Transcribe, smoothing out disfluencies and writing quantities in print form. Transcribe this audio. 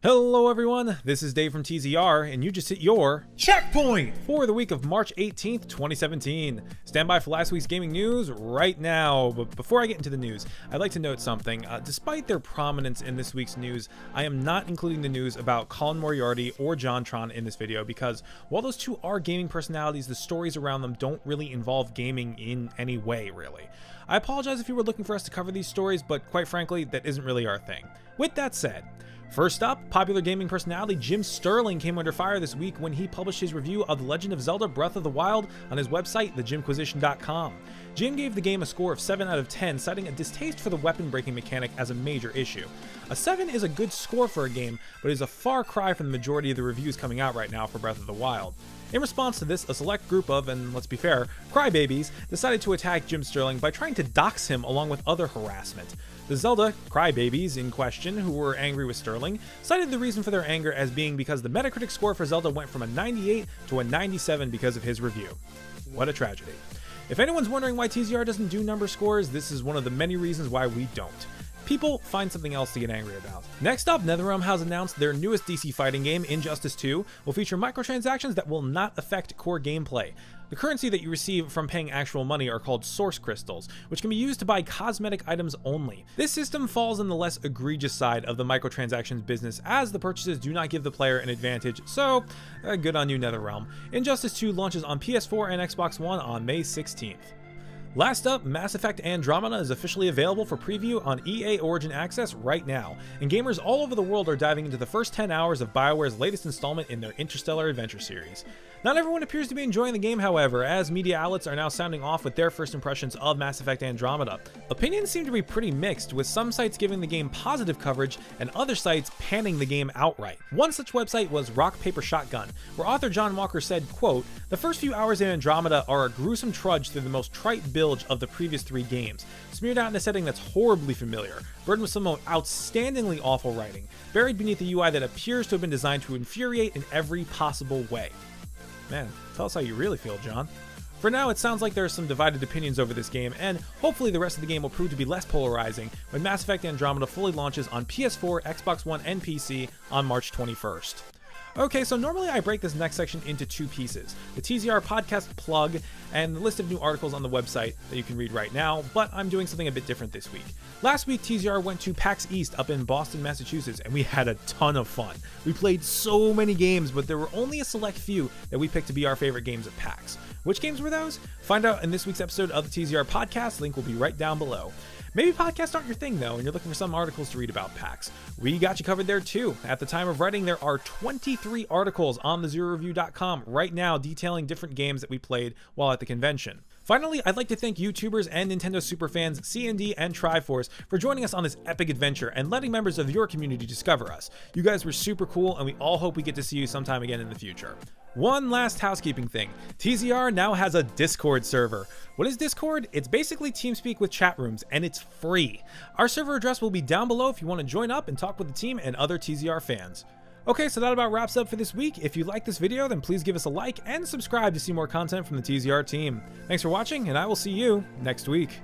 Hello everyone, this is Dave from TZR, and you just hit your checkpoint for the week of March 18th, 2017. Stand by for last week's gaming news right now, but before I get into the news, I'd like to note something. Despite their prominence in this week's news, I am not including the news about Colin Moriarty or JonTron in this video because while those two are gaming personalities, the stories around them don't really involve gaming in any way, really. I apologize if you were looking for us to cover these stories, but quite frankly, that isn't really our thing. With that said, first up, popular gaming personality Jim Sterling came under fire this week when he published his review of The Legend of Zelda Breath of the Wild on his website, thejimquisition.com. Jim gave the game a score of 7 out of 10, citing a distaste for the weapon breaking mechanic as a major issue. A 7 is a good score for a game, but is a far cry from the majority of the reviews coming out right now for Breath of the Wild. In response to this, a select group of, and let's be fair, crybabies decided to attack Jim Sterling by trying to dox him along with other harassment. The Zelda crybabies in question, who were angry with Sterling, cited the reason for their anger as being because the Metacritic score for Zelda went from a 98 to a 97 because of his review. What a tragedy. If anyone's wondering why TZR doesn't do number scores, this is one of the many reasons why we don't. People find something else to get angry about. Next up, NetherRealm has announced their newest DC fighting game, Injustice 2, will feature microtransactions that will not affect core gameplay. The currency that you receive from paying actual money are called source crystals, which can be used to buy cosmetic items only. This system falls on the less egregious side of the microtransactions business, as the purchases do not give the player an advantage, so good on you, NetherRealm. Injustice 2 launches on PS4 and Xbox One on May 16th. Last up, Mass Effect Andromeda is officially available for preview on EA Origin Access right now, and gamers all over the world are diving into the first 10 hours of BioWare's latest installment in their Interstellar Adventure series. Not everyone appears to be enjoying the game, however, as media outlets are now sounding off with their first impressions of Mass Effect Andromeda. Opinions seem to be pretty mixed, with some sites giving the game positive coverage and other sites panning the game outright. One such website was Rock Paper Shotgun, where author John Walker said, quote, "The first few hours in Andromeda are a gruesome trudge through the most trite bilge of the previous 3 games, smeared out in a setting that's horribly familiar, burdened with some outstandingly awful writing, buried beneath a UI that appears to have been designed to infuriate in every possible way." Man, tell us how you really feel, John. For now, it sounds like there are some divided opinions over this game, and hopefully the rest of the game will prove to be less polarizing when Mass Effect Andromeda fully launches on PS4, Xbox One, and PC on March 21st. Okay, so normally I break this next section into 2 pieces, the TZR podcast plug and the list of new articles on the website that you can read right now, but I'm doing something a bit different this week. Last week, TZR went to PAX East up in Boston, Massachusetts, and we had a ton of fun. We played so many games, but there were only a select few that we picked to be our favorite games at PAX. Which games were those? Find out in this week's episode of the TZR podcast, link will be right down below. Maybe podcasts aren't your thing though, and you're looking for some articles to read about PAX. We got you covered there too. At the time of writing, there are 23 articles on thezeroreview.com right now detailing different games that we played while at the convention. Finally, I'd like to thank YouTubers and Nintendo superfans CND and Triforce for joining us on this epic adventure and letting members of your community discover us. You guys were super cool, and we all hope we get to see you sometime again in the future. One last housekeeping thing. TZR now has a Discord server. What is Discord? It's basically TeamSpeak with chat rooms, and it's free. Our server address will be down below if you want to join up and talk with the team and other TZR fans. Okay, so that about wraps up for this week. If you like this video, then please give us a like and subscribe to see more content from the TZR team. Thanks for watching, and I will see you next week.